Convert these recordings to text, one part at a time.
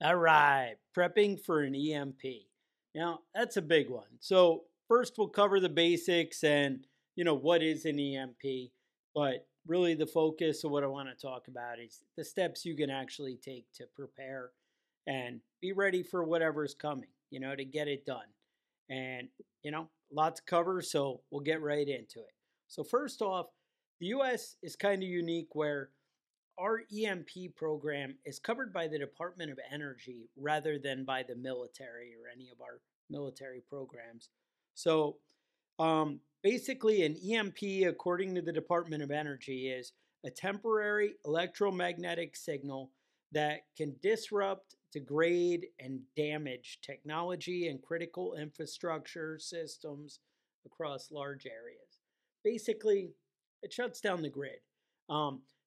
All right, prepping for an EMP. Now, that's a big one. So, first we'll cover the basics and, what is an EMP, but really the focus of what I want to talk about is the steps you can actually take to prepare and be ready for whatever's coming, to get it done. And, a lot to cover, so we'll get right into it. So, first off, the US is kind of unique where our EMP program is covered by the Department of Energy rather than by the military or any of our military programs. So basically, an EMP, according to the Department of Energy, is a temporary electromagnetic signal that can disrupt, degrade, and damage technology and critical infrastructure systems across large areas. Basically, it shuts down the grid.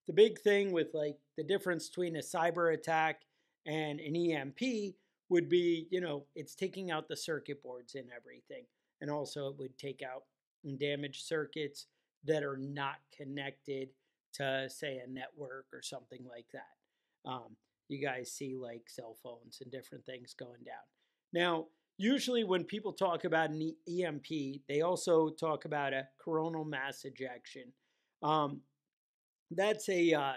The big thing with like the difference between a cyber attack and an EMP would be, it's taking out the circuit boards and everything. And also it would take out and damage circuits that are not connected to, say, a network or something like that. You guys see like cell phones and different things going down. Now, usually when people talk about an EMP, they also talk about a coronal mass ejection. Um, that's a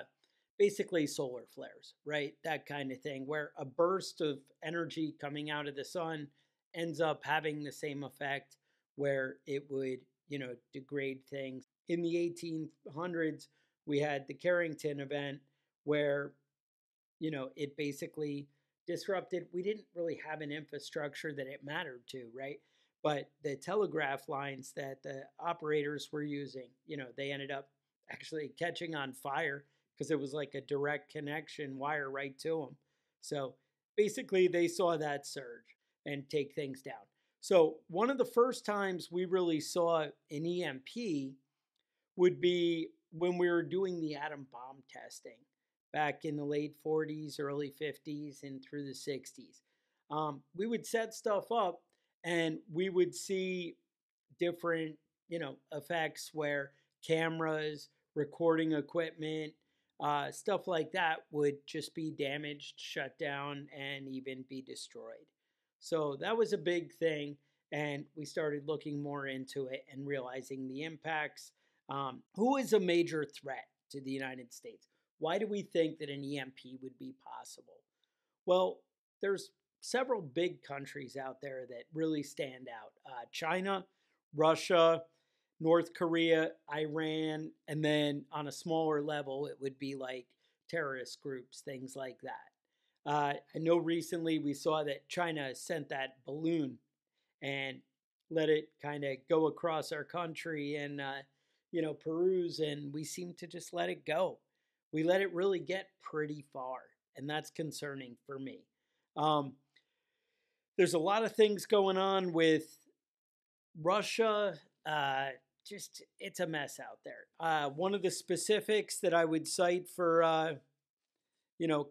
basically solar flares, right? That kind of thing, where a burst of energy coming out of the sun ends up having the same effect where it would, degrade things. In the 1800s, we had the Carrington event where, it basically disrupted. We didn't really have an infrastructure that it mattered to, right? But the telegraph lines that the operators were using, they ended up actually catching on fire because it was like a direct connection wire right to them. So basically, they saw that surge and take things down. So, one of the first times we really saw an EMP would be when we were doing the atom bomb testing back in the late 40s, early 50s, and through the 60s. We would set stuff up and we would see different, effects where cameras, recording equipment, stuff like that would just be damaged, shut down, and even be destroyed. So that was a big thing. And we started looking more into it and realizing the impacts. Who is a major threat to the United States? Why do we think that an EMP would be possible? Well, there's several big countries out there that really stand out. China, Russia, North Korea, Iran, and then on a smaller level, it would be like terrorist groups, things like that. I know recently we saw that China sent that balloon and let it kind of go across our country and, peruse, and we seem to just let it go. We let it really get pretty far, and that's concerning for me. Um, there's a lot of things going on with Russia. Just it's a mess out there. One of the specifics that I would cite for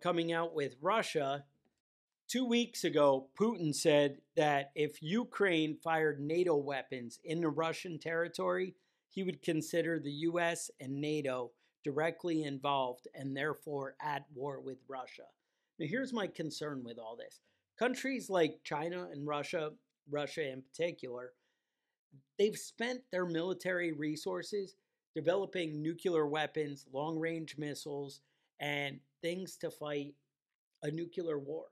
coming out with Russia 2 weeks ago, Putin said that if Ukraine fired NATO weapons into Russian territory, he would consider the US and NATO directly involved and therefore at war with Russia. Now, here's my concern with all this. Countries like China and Russia in particular, they've spent their military resources developing nuclear weapons, long range missiles, and things to fight a nuclear war.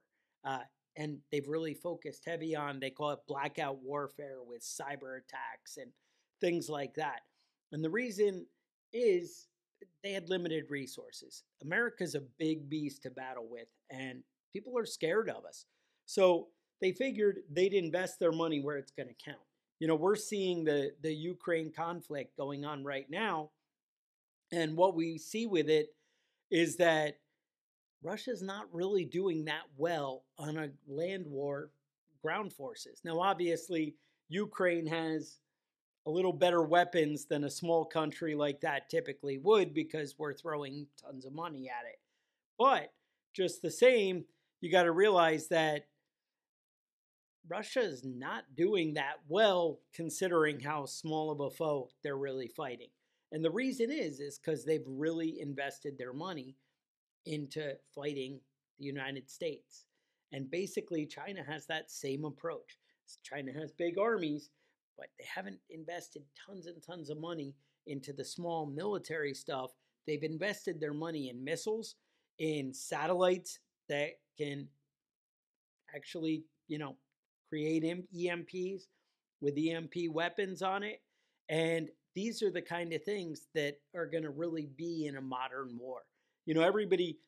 Uh, and they've really focused heavy on, they call it blackout warfare with cyber attacks and things like that. And the reason is they had limited resources. America's a big beast to battle with, and people are scared of us. So they figured they'd invest their money where it's going to count. We're seeing the Ukraine conflict going on right now. And what we see with it is that Russia's not really doing that well on a land war ground forces. Now, obviously, Ukraine has a little better weapons than a small country like that typically would because we're throwing tons of money at it. But just the same, you got to realize that Russia is not doing that well considering how small of a foe they're really fighting. And the reason is because they've really invested their money into fighting the United States. And basically, China has that same approach. China has big armies, but they haven't invested tons and tons of money into the small military stuff. They've invested their money in missiles, in satellites that can actually, create EMPs with EMP weapons on it. And these are the kind of things that are going to really be in a modern war. Everybody,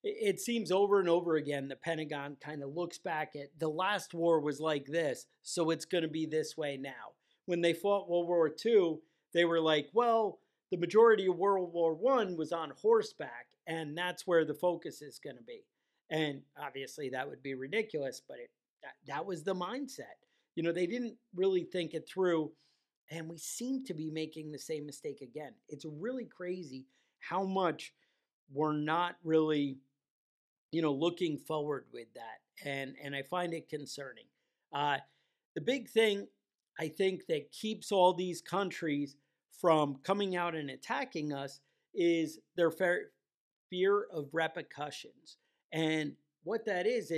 it seems over and over again, the Pentagon kind of looks back at the last war was like this, so it's going to be this way now. When they fought World War II, they were like, well, the majority of World War I was on horseback, and that's where the focus is going to be. And obviously, that would be ridiculous, but that was the mindset. They didn't really think it through, and we seem to be making the same mistake again. It's really crazy how much we're not really, looking forward with that, and I find it concerning. Uh, the big thing I think that keeps all these countries from coming out and attacking us is their fear of repercussions. And what that is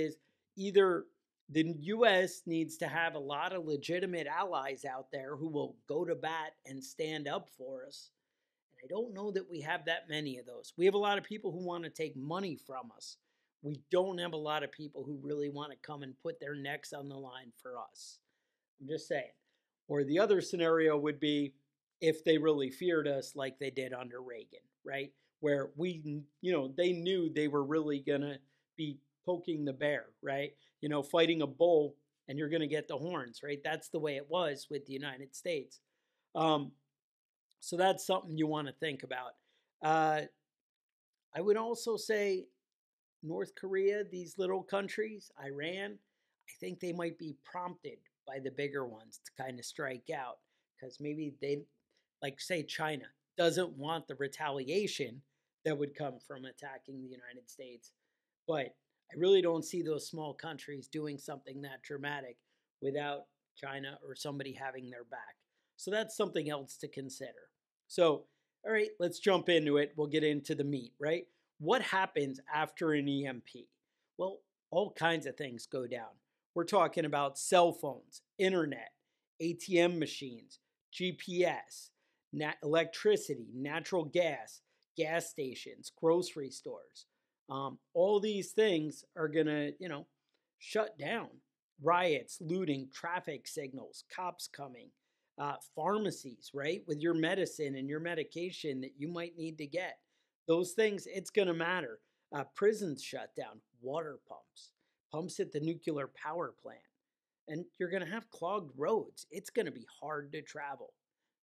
either the US needs to have a lot of legitimate allies out there who will go to bat and stand up for us. And I don't know that we have that many of those. We have a lot of people who want to take money from us. We don't have a lot of people who really want to come and put their necks on the line for us. I'm just saying. Or the other scenario would be if they really feared us like they did under Reagan, right? Where they knew they were really going to be poking the bear, right? Fighting a bull and you're going to get the horns, right? That's the way it was with the United States. So that's something you want to think about. I would also say North Korea, these little countries, Iran, I think they might be prompted by the bigger ones to kind of strike out because maybe they, like say China, doesn't want the retaliation that would come from attacking the United States. But I really don't see those small countries doing something that dramatic without China or somebody having their back. So that's something else to consider. So, all right, let's jump into it. We'll get into the meat, right? What happens after an EMP? Well, all kinds of things go down. We're talking about cell phones, internet, ATM machines, GPS, electricity, natural gas, gas stations, grocery stores. All these things are going to, shut down. Riots, looting, traffic signals, cops coming, pharmacies, right? With your medicine and your medication that you might need to get. Those things, it's going to matter. Prisons shut down, water pumps at the nuclear power plant. And you're going to have clogged roads. It's going to be hard to travel.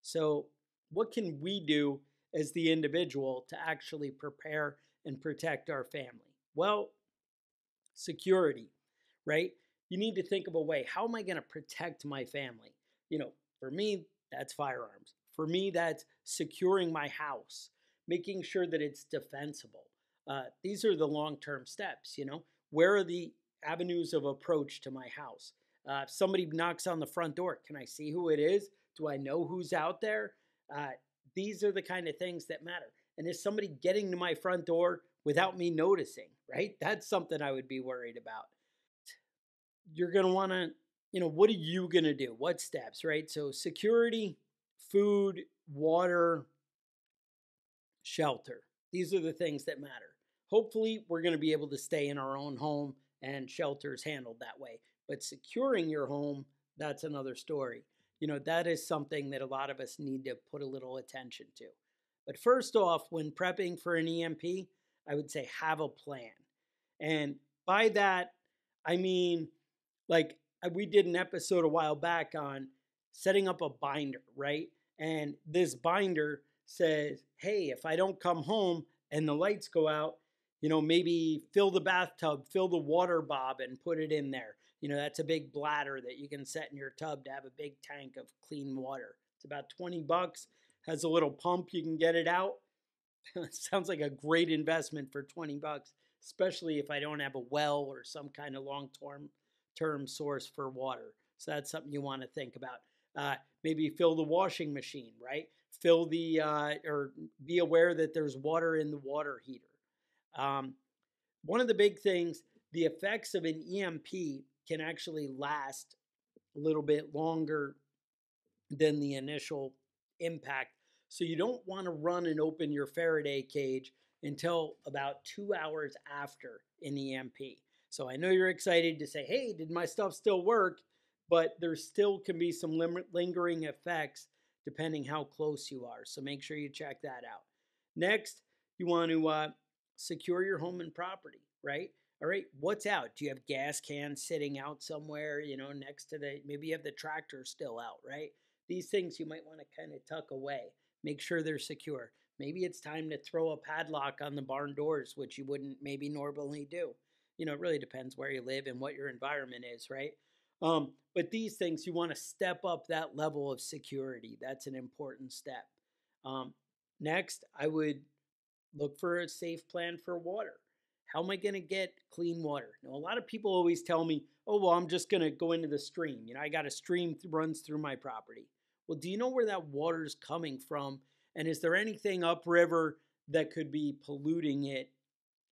So, what can we do as the individual to actually prepare and protect our family? Well, security, right? You need to think of a way. How am I going to protect my family? For me, that's firearms. For me, that's securing my house, making sure that it's defensible. These are the long-term steps, Where are the avenues of approach to my house? If somebody knocks on the front door, can I see who it is? Do I know who's out there? These are the kind of things that matter. And is somebody getting to my front door without me noticing, right? That's something I would be worried about. You're going to want to, what are you going to do? What steps, right? So security, food, water, shelter. These are the things that matter. Hopefully, we're going to be able to stay in our own home and shelters handled that way. But securing your home, that's another story. That is something that a lot of us need to put a little attention to. But first off, when prepping for an EMP, I would say have a plan. And by that, I mean, like we did an episode a while back on setting up a binder, right? And this binder says, hey, if I don't come home and the lights go out, maybe fill the bathtub, fill the water bob and put it in there. That's a big bladder that you can set in your tub to have a big tank of clean water. It's about $20, has a little pump, you can get it out. Sounds like a great investment for $20, especially if I don't have a well or some kind of long-term source for water. So that's something you want to think about. Maybe fill the washing machine, right? Fill the, or be aware that there's water in the water heater. One of the big things the effects of an EMP can actually last a little bit longer than the initial impact. So you don't want to run and open your Faraday cage until about 2 hours after an EMP. So I know you're excited to say, hey, did my stuff still work? But there still can be some lingering effects depending how close you are. So make sure you check that out. Next, you want to secure your home and property, right? All right, what's out? Do you have gas cans sitting out somewhere, next to maybe you have the tractor still out, right? These things you might want to kind of tuck away. Make sure they're secure. Maybe it's time to throw a padlock on the barn doors, which you wouldn't maybe normally do. It really depends where you live and what your environment is, right? But these things, you want to step up that level of security. That's an important step. Next, I would look for a safe plan for water. How am I going to get clean water? Now, a lot of people always tell me, oh, well, I'm just going to go into the stream. I got a stream runs through my property. Well, do you know where that water is coming from? And is there anything upriver that could be polluting it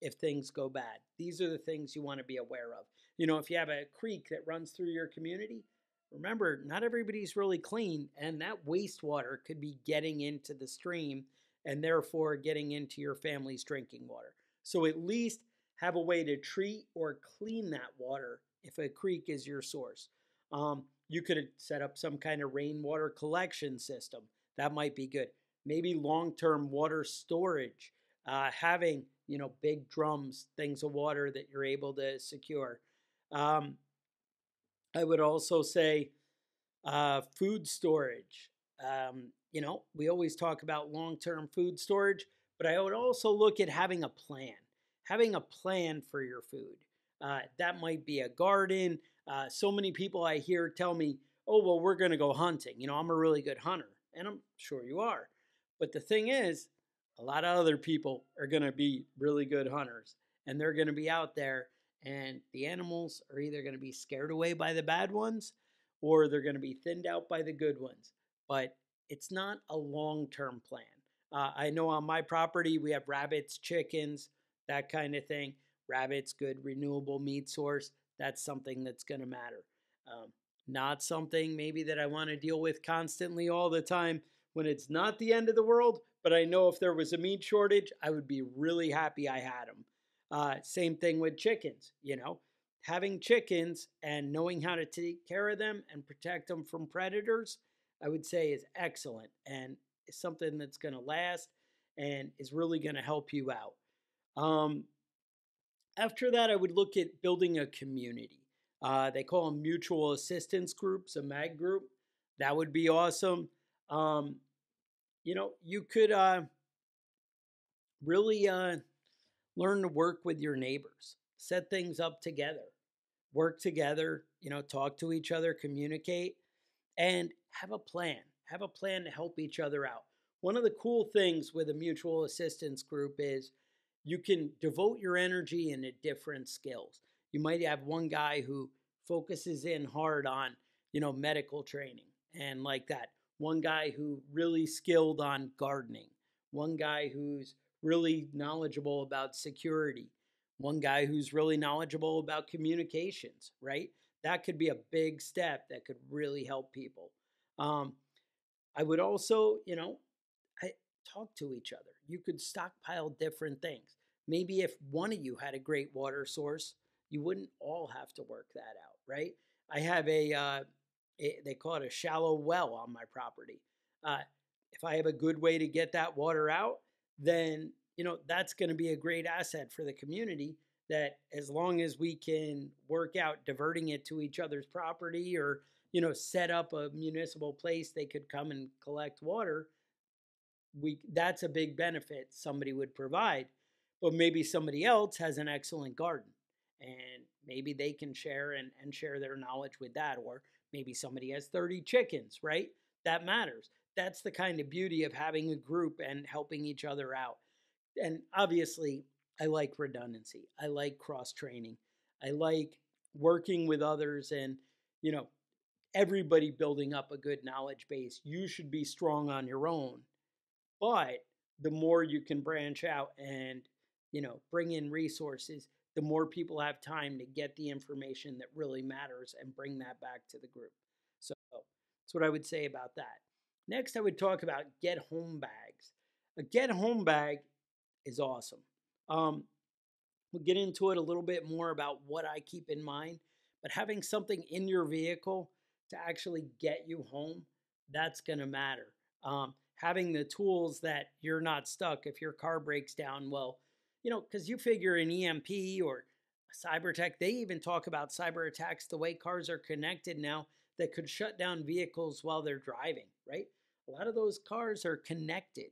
if things go bad? These are the things you want to be aware of. If you have a creek that runs through your community, remember, not everybody's really clean, and that wastewater could be getting into the stream and therefore getting into your family's drinking water. So at least have a way to treat or clean that water if a creek is your source. You could set up some kind of rainwater collection system. That might be good. Maybe long-term water storage, having big drums, things of water that you're able to secure. I would also say food storage. We always talk about long-term food storage, but I would also look at having a plan for your food. That might be a garden. So many people I hear tell me, oh, well, we're going to go hunting. I'm a really good hunter, and I'm sure you are. But the thing is, a lot of other people are going to be really good hunters, and they're going to be out there, and the animals are either going to be scared away by the bad ones or they're going to be thinned out by the good ones. But it's not a long-term plan. I know on my property we have rabbits, chickens, that kind of thing. Rabbits, good renewable meat source. That's something that's going to matter. Not something maybe that I want to deal with constantly all the time when it's not the end of the world, but I know if there was a meat shortage, I would be really happy I had them. Same thing with chickens, having chickens and knowing how to take care of them and protect them from predators, I would say is excellent and is something that's going to last and is really going to help you out. After that, I would look at building a community. They call them mutual assistance groups, a MAG group. That would be awesome. You could really learn to work with your neighbors, set things up together, work together, talk to each other, communicate, and have a plan. Have a plan to help each other out. One of the cool things with a mutual assistance group is you can devote your energy into different skills. You might have one guy who focuses in hard on, medical training and like that. One guy who really skilled on gardening. One guy who's really knowledgeable about security. One guy who's really knowledgeable about communications, right? That could be a big step that could really help people. I would also, talk to each other. You could stockpile different things. Maybe if one of you had a great water source, you wouldn't all have to work that out, right? I have they call it a shallow well on my property. If I have a good way to get that water out, then, that's going to be a great asset for the community that as long as we can work out diverting it to each other's property or, set up a municipal place they could come and collect water, that's a big benefit somebody would provide. But maybe somebody else has an excellent garden and maybe they can share and share their knowledge with that. Or maybe somebody has 30 chickens, right? That matters. That's the kind of beauty of having a group and helping each other out. And obviously, I like redundancy. I like cross training. I like working with others and, everybody building up a good knowledge base. You should be strong on your own, but the more you can branch out and, bring in resources, the more people have time to get the information that really matters and bring that back to the group. So that's what I would say about that. Next, I would talk about get home bags. A get home bag is awesome. Um, we'll get into it a little bit more about what I keep in mind, but having something in your vehicle to actually get you home, that's going to matter. Having the tools that you're not stuck if your car breaks down, well, because you figure an EMP or cyber tech, they even talk about cyber attacks, the way cars are connected now that could shut down vehicles while they're driving, right? A lot of those cars are connected.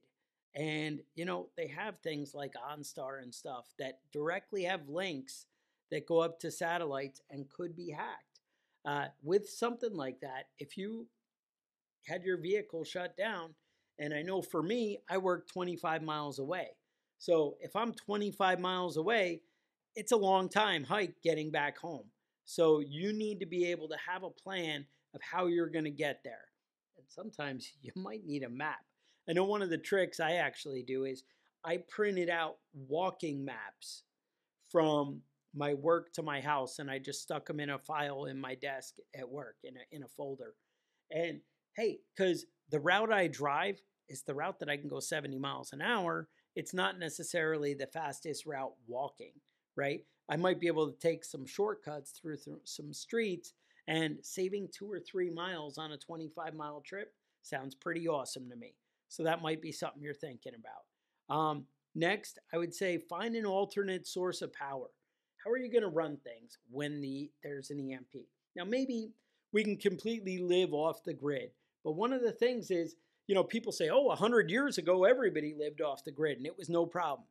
And, they have things like OnStar and stuff that directly have links that go up to satellites and could be hacked. With something like that, if you had your vehicle shut down, and I know for me, I work 25 miles away. So if I'm 25 miles away, it's a long time hike getting back home. So you need to be able to have a plan of how you're going to get there. And sometimes you might need a map. I know one of the tricks I actually do is I printed out walking maps from my work to my house and I just stuck them in a file in my desk at work in a folder. And hey, because the route I drive is the route that I can go 70 miles an hour. It's not necessarily the fastest route walking, right? I might be able to take some shortcuts through some streets, and saving 2 or 3 miles on a 25-mile trip sounds pretty awesome to me. So that might be something you're thinking about. Next, I would say find an alternate source of power. How are you going to run things when there's an EMP? Now, maybe we can completely live off the grid. But one of the things is, people say, oh, 100 years ago, everybody lived off the grid and it was no problem.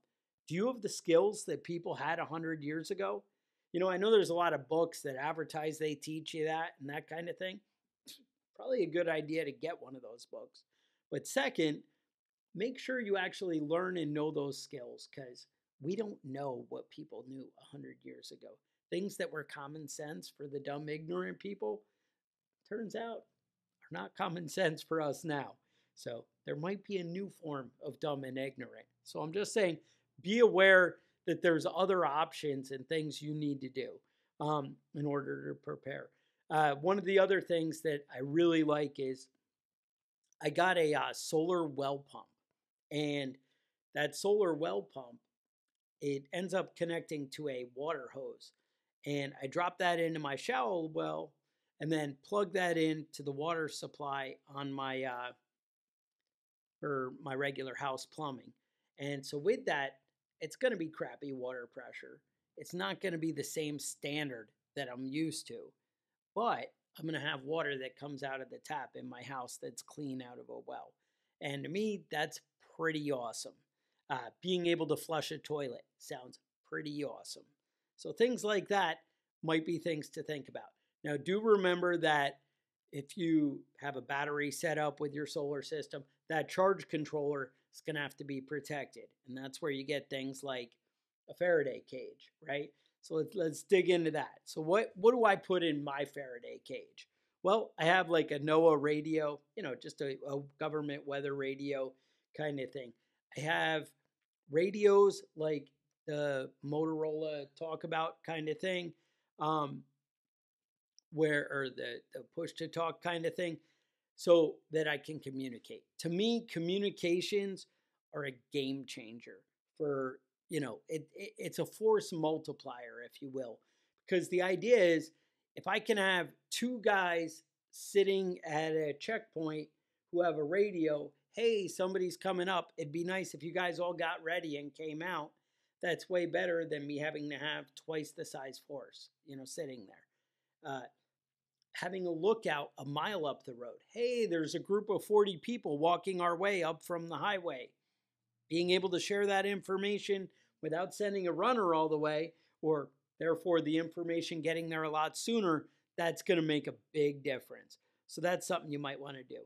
Do you have the skills that people had 100 years ago? I know there's a lot of books that advertise they teach you that and that kind of thing. Probably a good idea to get one of those books. But second, make sure you actually learn and know those skills, because we don't know what people knew 100 years ago. Things that were common sense for the dumb, ignorant people, turns out, are not common sense for us now. So there might be a new form of dumb and ignorant. So I'm just saying, be aware that there's other options and things you need to do in order to prepare. One of the other things that I really like is I got a solar well pump. And that solar well pump, it ends up connecting to a water hose. And I drop that into my shower well and then plug that into the water supply on my or my regular house plumbing. And so with that, it's going to be crappy water pressure. It's not going to be the same standard that I'm used to, but I'm going to have water that comes out of the tap in my house that's clean out of a well. And to me, that's pretty awesome. Being able to flush a toilet sounds pretty awesome. So things like that might be things to think about. Now, do remember that if you have a battery set up with your solar system, that charge controller is going to have to be protected. And that's where you get things like a Faraday cage, right? So let's dig into that. So what do I put in my Faraday cage? Well, I have like a NOAA radio, just a government weather radio kind of thing. I have radios like the Motorola talk about kind of thing, or the push to talk kind of thing, so that I can communicate. To me, communications are a game changer for, it's a force multiplier, if you will. Because the idea is, if I can have two guys sitting at a checkpoint who have a radio, hey, somebody's coming up, it'd be nice if you guys all got ready and came out. That's way better than me having to have twice the size force, sitting there. Having a lookout a mile up the road. Hey, there's a group of 40 people walking our way up from the highway. Being able to share that information without sending a runner all the way, or therefore the information getting there a lot sooner, that's going to make a big difference. So that's something you might want to do.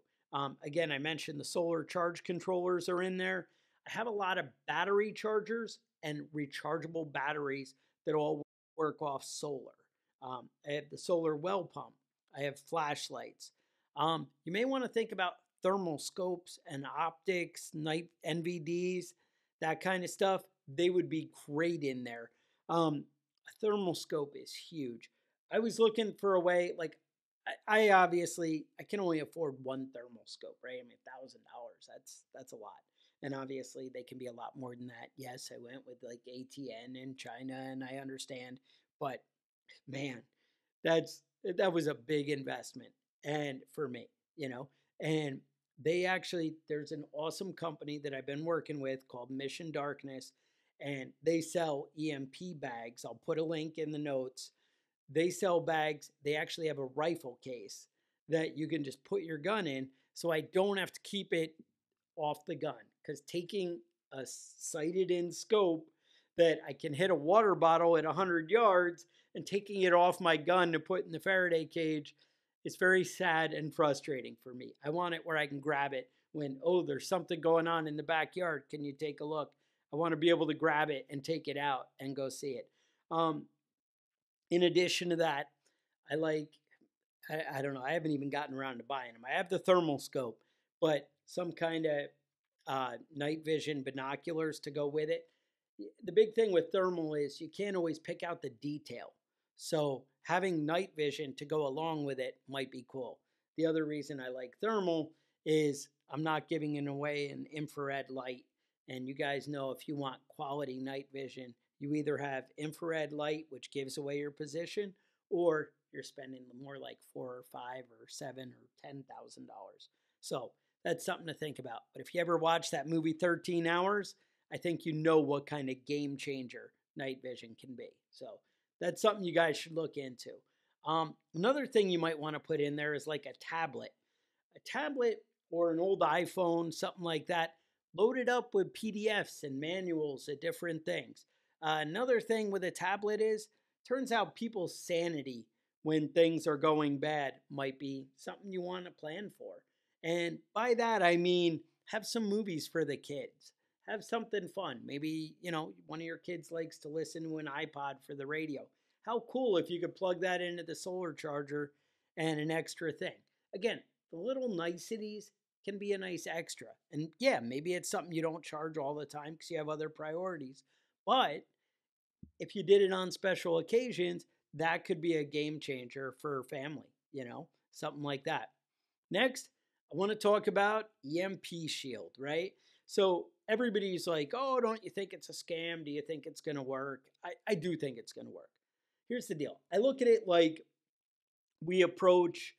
Again, I mentioned the solar charge controllers are in there. I have a lot of battery chargers and rechargeable batteries that all work off solar. I have the solar well pump. I have flashlights. You may want to think about thermal scopes and optics, night NVDs, that kind of stuff. They would be great in there. A thermal scope is huge. I was looking for a way, like, I obviously I can only afford one thermal scope, right? I mean, $1,000. That's a lot, and obviously they can be a lot more than that. Yes, I went with like ATN in China, and I understand, but man, that was a big investment, and for me, you know, and they actually there's an awesome company that I've been working with called Mission Darkness, and they sell EMP bags. I'll put a link in the notes. They sell bags. They actually have a rifle case that you can just put your gun in, so I don't have to keep it off the gun, because taking a sighted in scope that I can hit a water bottle at 100 yards and taking it off my gun to put in the Faraday cage, it's very sad and frustrating for me. I want it where I can grab it when, oh, there's something going on in the backyard. Can you take a look? I want to be able to grab it and take it out and go see it. Um, in addition to that, I like, I don't know, I haven't even gotten around to buying them. I have the thermal scope, but some kind of night vision binoculars to go with it. The big thing with thermal is you can't always pick out the detail. So having night vision to go along with it might be cool. The other reason I like thermal is I'm not giving it away an infrared light. And you guys know, if you want quality night vision, you either have infrared light, which gives away your position, or you're spending more like 4 or 5 or 7 or $10,000. So that's something to think about. But if you ever watch that movie 13 Hours, I think you know what kind of game changer night vision can be. So that's something you guys should look into. Another thing you might want to put in there is like a tablet. A tablet or an old iPhone, something like that, loaded up with PDFs and manuals of different things. Another thing with a tablet is, turns out people's sanity when things are going bad might be something you want to plan for. And by that, I mean, have some movies for the kids. Have something fun. Maybe, one of your kids likes to listen to an iPod for the radio. How cool if you could plug that into the solar charger and an extra thing. Again, the little niceties can be a nice extra. And yeah, maybe it's something you don't charge all the time because you have other priorities. But if you did it on special occasions, that could be a game changer for family, something like that. Next, I want to talk about EMP Shield, right? So everybody's like, oh, don't you think it's a scam? Do you think it's going to work? I do think it's going to work. Here's the deal. I look at it like we approach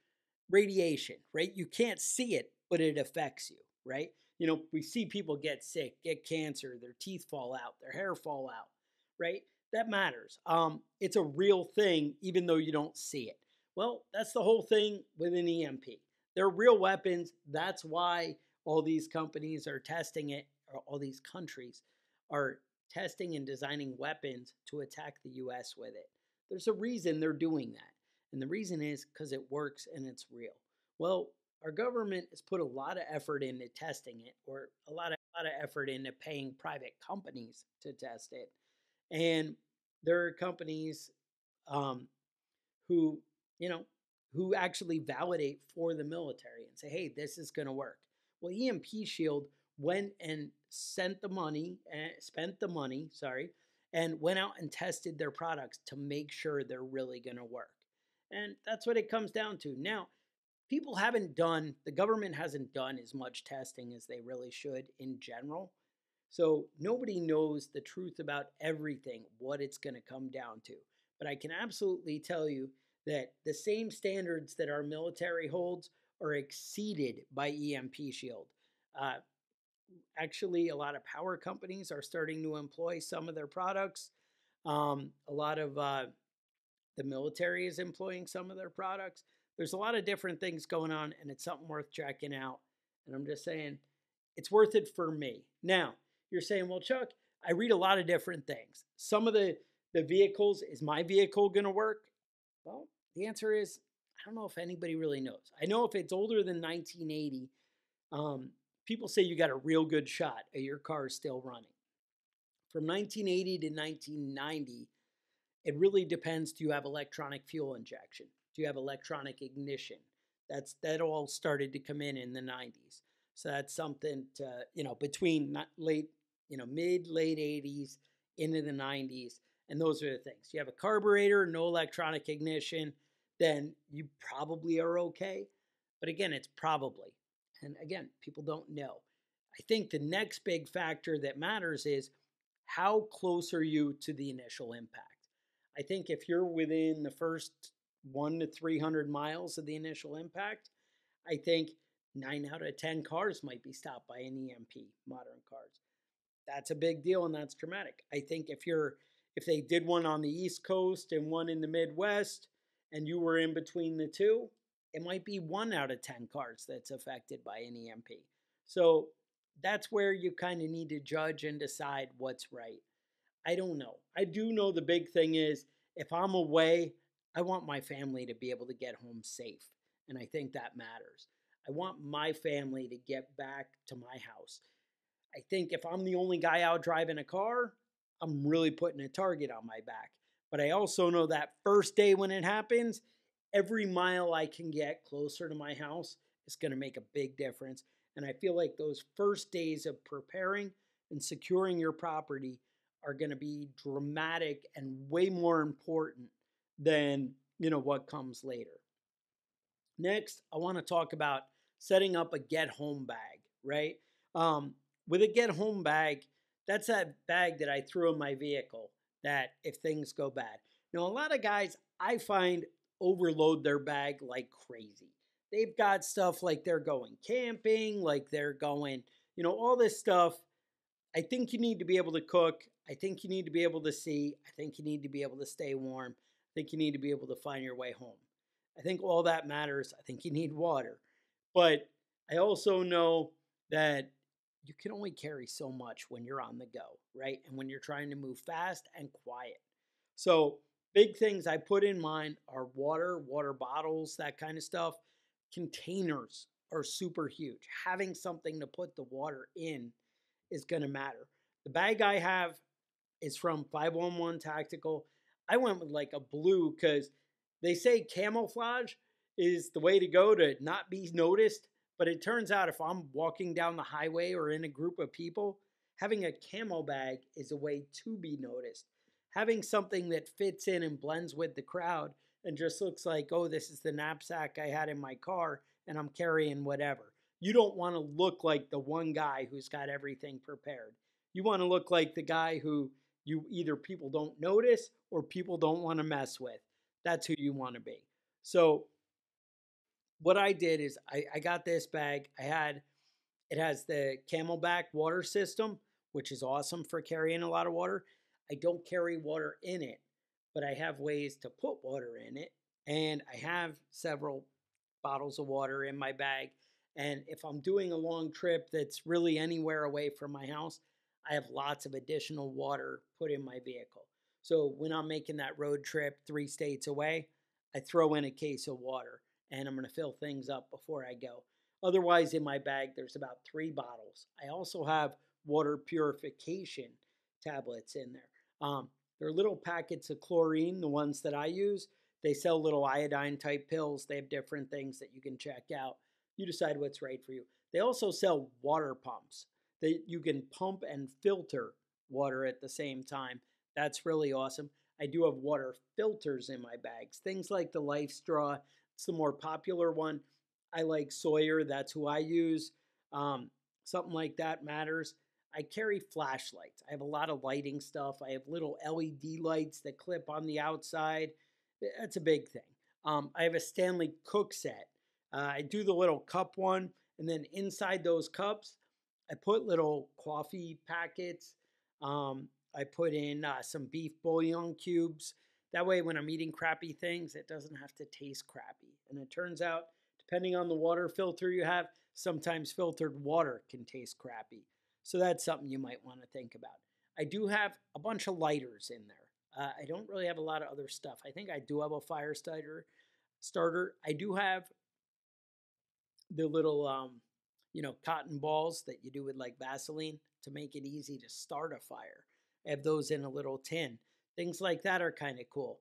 radiation, right? You can't see it, but it affects you, right? We see people get sick, get cancer, their teeth fall out, their hair fall out, right? That matters. It's a real thing, even though you don't see it. Well, that's the whole thing with an EMP. They're real weapons. That's why all these companies are testing it, or all these countries are testing and designing weapons to attack the US with it. There's a reason they're doing that. And the reason is because it works and it's real. Well, our government has put a lot of effort into testing it, or a lot of effort into paying private companies to test it. And there are companies um, who, you know, who actually validate for the military and say, hey, this is going to work. Well, EMP Shield went and spent the money, and went out and tested their products to make sure they're really going to work. And that's what it comes down to. Now, the government hasn't done as much testing as they really should in general. So nobody knows the truth about everything, what it's going to come down to. But I can absolutely tell you that the same standards that our military holds are exceeded by EMP Shield. Uh, Actually, a lot of power companies are starting to employ some of their products. A lot of the military is employing some of their products. There's a lot of different things going on, and it's something worth checking out. And I'm just saying, it's worth it for me. Now, you're saying, well, Chuck, I read a lot of different things. Some of the vehicles, is my vehicle going to work? Well, the answer is, I don't know if anybody really knows. I know if it's older than 1980, people say you got a real good shot at your car still running. From 1980 to 1990, it really depends. Do you have electronic fuel injection? Do you have electronic ignition? That all started to come in the 90s. So that's something to, between mid, late 80s into the 90s. And those are the things. You have a carburetor, no electronic ignition, then you probably are okay. But again, it's probably. And again, people don't know. I think the next big factor that matters is how close are you to the initial impact? I think if you're within the first 1 to 300 miles of the initial impact, I think 9 out of 10 cars might be stopped by an EMP, modern cars. That's a big deal and that's dramatic. I think if they did one on the East Coast and one in the Midwest and you were in between the two, it might be 1 out of 10 cars that's affected by an EMP. So that's where you kind of need to judge and decide what's right. I don't know. I do know the big thing is if I'm away, I want my family to be able to get home safe. And I think that matters. I want my family to get back to my house. I think if I'm the only guy out driving a car, I'm really putting a target on my back. But I also know that first day when it happens, every mile I can get closer to my house is going to make a big difference. And I feel like those first days of preparing and securing your property are going to be dramatic and way more important than, what comes later. Next, I want to talk about setting up a get home bag, right? With a get home bag, that's that bag that I throw in my vehicle that if things go bad. Now, a lot of guys I find overload their bag like crazy. They've got stuff like they're going camping, like they're going, all this stuff. I think you need to be able to cook. I think you need to be able to see. I think you need to be able to stay warm. I think you need to be able to find your way home. I think all that matters. I think you need water. But I also know that you can only carry so much when you're on the go, right? And when you're trying to move fast and quiet. So, big things I put in mind are water bottles, that kind of stuff. Containers are super huge. Having something to put the water in is going to matter. The bag I have is from 511 Tactical. I went with like a blue because they say camouflage is the way to go to not be noticed. But it turns out if I'm walking down the highway or in a group of people, having a camo bag is a way to be noticed. Having something that fits in and blends with the crowd and just looks like, oh, this is the knapsack I had in my car and I'm carrying whatever. You don't want to look like the one guy who's got everything prepared. You want to look like the guy who you either people don't notice or people don't want to mess with. That's who you want to be. So what I did is I got this bag. It has the Camelback water system, which is awesome for carrying a lot of water. I don't carry water in it, but I have ways to put water in it. And I have several bottles of water in my bag. And if I'm doing a long trip that's really anywhere away from my house, I have lots of additional water put in my vehicle. So when I'm making that road trip 3 states away, I throw in a case of water and I'm going to fill things up before I go. Otherwise, in my bag, there's about 3 bottles. I also have water purification tablets in there. They're little packets of chlorine, the ones that I use. They sell little iodine type pills. They have different things that you can check out. You decide what's right for you. They also sell water pumps that you can pump and filter water at the same time. That's really awesome. I do have water filters in my bags. Things like the Life Straw, it's the more popular one. I like Sawyer, that's who I use. Something like that matters. I carry flashlights. I have a lot of lighting stuff. I have little LED lights that clip on the outside. That's a big thing. I have a Stanley Cook set. I do the little cup one, and then inside those cups, I put little coffee packets. I put in some beef bouillon cubes. That way, when I'm eating crappy things, it doesn't have to taste crappy. And it turns out, depending on the water filter you have, sometimes filtered water can taste crappy. So that's something you might want to think about. I do have a bunch of lighters in there. I don't really have a lot of other stuff. I think I do have a fire starter. I do have the little, cotton balls that you do with like Vaseline to make it easy to start a fire. I have those in a little tin. Things like that are kind of cool.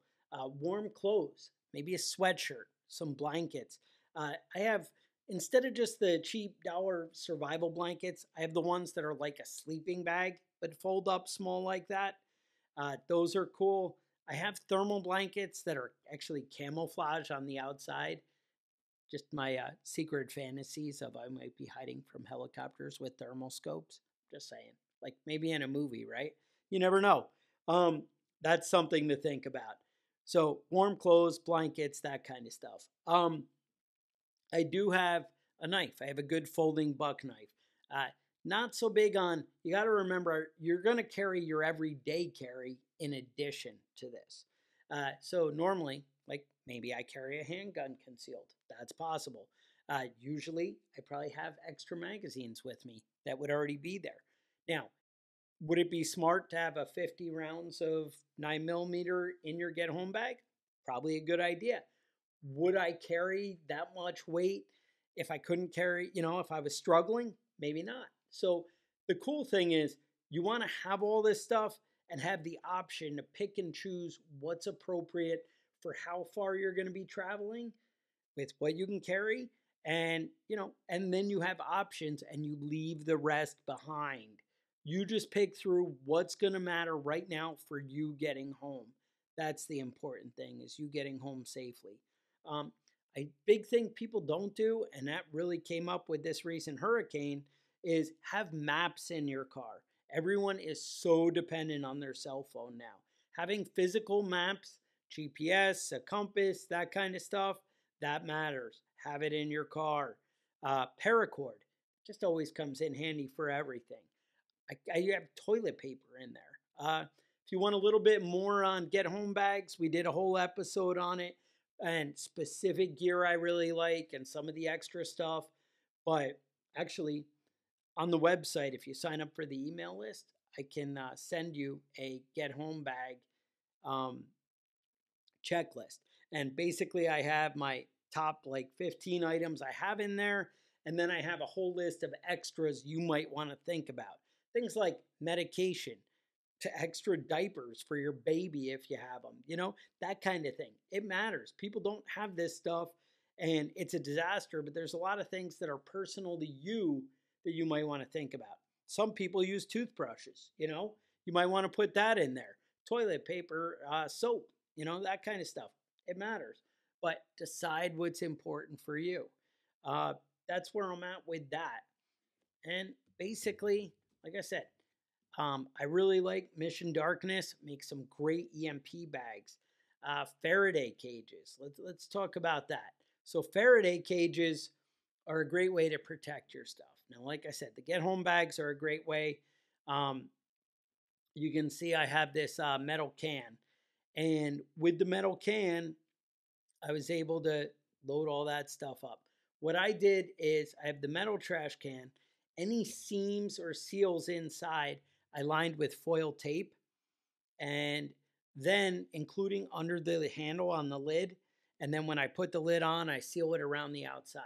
Warm clothes, maybe a sweatshirt, some blankets. I have, instead of just the cheap dollar survival blankets, I have the ones that are like a sleeping bag, but fold up small like that. Those are cool. I have thermal blankets that are actually camouflage on the outside. Just my secret fantasies of I might be hiding from helicopters with thermal scopes. Just saying. Like maybe in a movie, right? You never know. Um, that's something to think about. So warm clothes, blankets, that kind of stuff. I do have a knife. I have a good folding buck knife. Uh, Not so big on, you got to remember, you're going to carry your everyday carry in addition to this. So normally, like maybe I carry a handgun concealed. That's possible. Usually, I probably have extra magazines with me that would already be there. Now, would it be smart to have a 50 rounds of 9mm in your get home bag? Probably a good idea. Would I carry that much weight if I couldn't carry, if I was struggling? Maybe not. So the cool thing is you want to have all this stuff and have the option to pick and choose what's appropriate for how far you're going to be traveling with what you can carry, and then you have options and you leave the rest behind. You just pick through what's going to matter right now for you getting home. That's the important thing, is you getting home safely. um, a big thing people don't do, and that really came up with this recent hurricane, is have maps in your car. Everyone is so dependent on their cell phone now. Having physical maps, GPS, a compass, that kind of stuff, that matters. Have it in your car. Paracord just always comes in handy for everything. I have toilet paper in there. If you want a little bit more on get home bags, we did a whole episode on it and specific gear I really like and some of the extra stuff. But actually, on the website, if you sign up for the email list, I can send you a get home bag um, checklist. And basically, I have my top like 15 items I have in there. And then I have a whole list of extras you might want to think about. Things like medication, to extra diapers for your baby if you have them, that kind of thing. It matters. People don't have this stuff and it's a disaster, but there's a lot of things that are personal to you that you might want to think about. Some people use toothbrushes, you might want to put that in there. Toilet paper, soap, that kind of stuff. It matters. But decide what's important for you. Uh, that's where I'm at with that. And basically, like I said, I really like Mission Darkness. Makes some great EMP bags. Faraday cages. Let's talk about that. So Faraday cages are a great way to protect your stuff. Now, like I said, the get home bags are a great way. Um, you can see I have this metal can, and with the metal can, I was able to load all that stuff up. What I did is I have the metal trash can. Any seams or seals inside, I lined with foil tape, and then including under the handle on the lid. And then when I put the lid on, I seal it around the outside.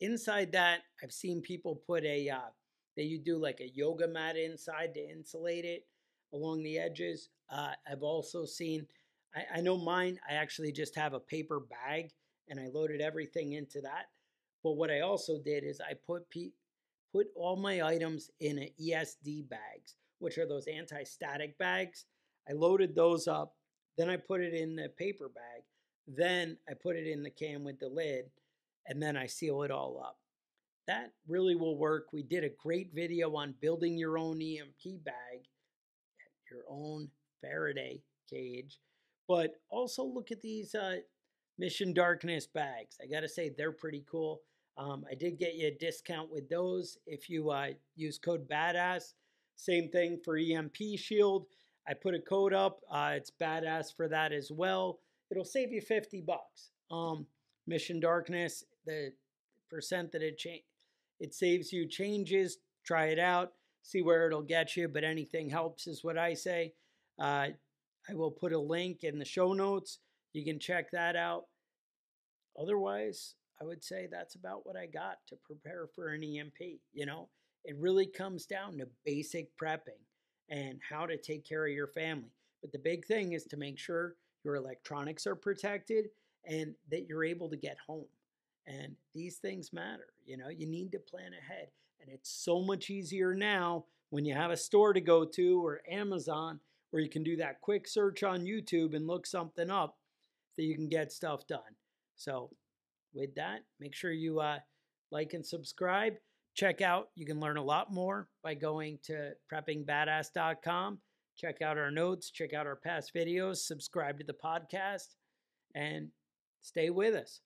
Inside that, I've seen people put you do like a yoga mat inside to insulate it along the edges. I've also seen, I know mine, I actually just have a paper bag and I loaded everything into that. But what I also did is I put all my items in an ESD bags, which are those anti-static bags. I loaded those up, then I put it in the paper bag, then I put it in the can with the lid, and then I seal it all up. That really will work. We did a great video on building your own EMP bag, your own Faraday cage, but also look at these Mission Darkness bags. I got to say, they're pretty cool. I did get you a discount with those if you use code BADASS. Same thing for EMP Shield. I put a code up. It's BADASS for that as well. It'll save you $50. Mission Darkness, the percent that it saves you changes. Try it out. See where it'll get you. But anything helps is what I say. Uh, I will put a link in the show notes. You can check that out. Otherwise, I would say that's about what I got to prepare for an EMP. It really comes down to basic prepping and how to take care of your family. But the big thing is to make sure your electronics are protected and that you're able to get home. And these things matter. You need to plan ahead. And it's so much easier now when you have a store to go to or Amazon or you can do that quick search on YouTube and look something up that you can get stuff done. So with that, make sure you like and subscribe. Check out, you can learn a lot more by going to preppingbadass.com. Check out our notes, check out our past videos, subscribe to the podcast, and stay with us.